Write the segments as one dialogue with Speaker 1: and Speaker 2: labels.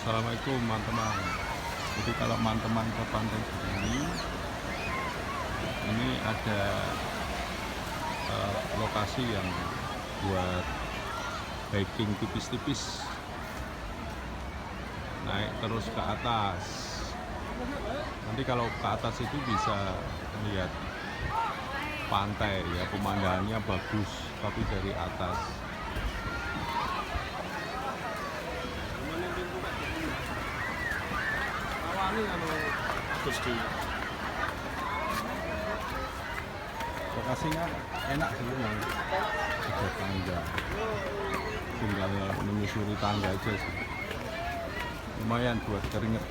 Speaker 1: Assalamualaikum teman-teman. Jadi kalau teman-teman ke Pantai Geni, ini ada lokasi yang buat hiking tipis-tipis, naik terus ke atas. Nanti kalau ke atas itu bisa melihat pantai ya, pemandangannya bagus tapi dari atas. Lokasinya enak sih, ada tangga, tinggal menyusuri tangga aja sih. Lumayan buat keringet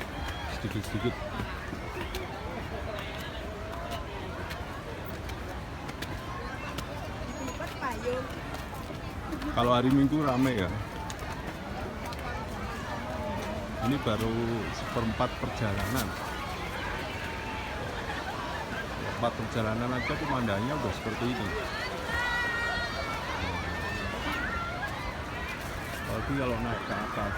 Speaker 1: sedikit-sedikit. Kalau hari Minggu rame ya. Ini baru seperempat perjalanan. Empat perjalanan aja pemandangannya udah seperti ini. Tapi kalau naik ke atas,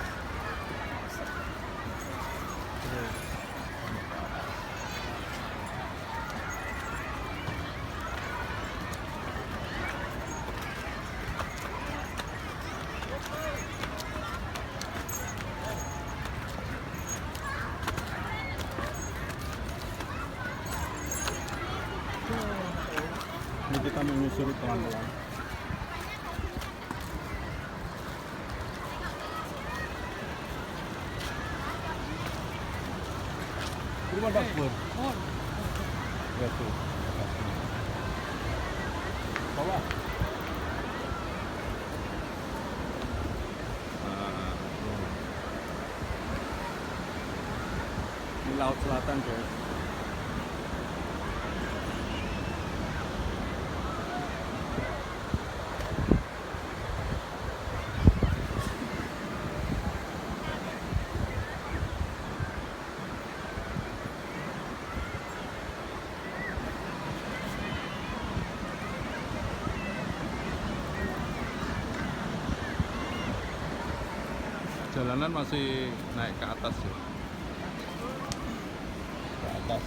Speaker 1: ini kita menyusuri pelan-pelan. Terima kasih. Ya tuh. Bawa. Ini laut selatan guys. Jalanan masih naik ke atas ya, ke atas.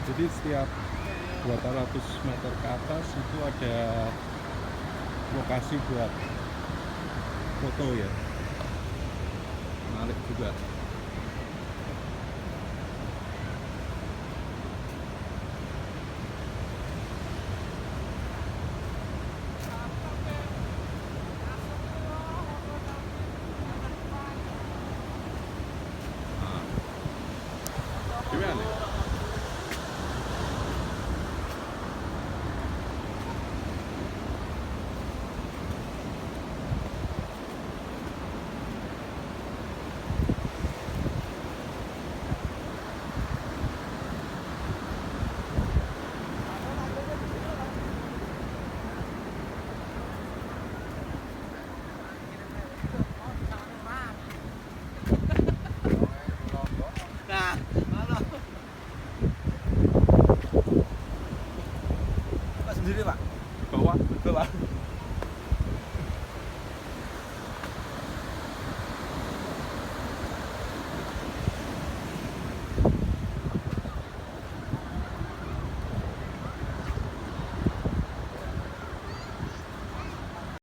Speaker 1: Jadi setiap 200 meter ke atas itu ada lokasi buat foto ya, menarik juga.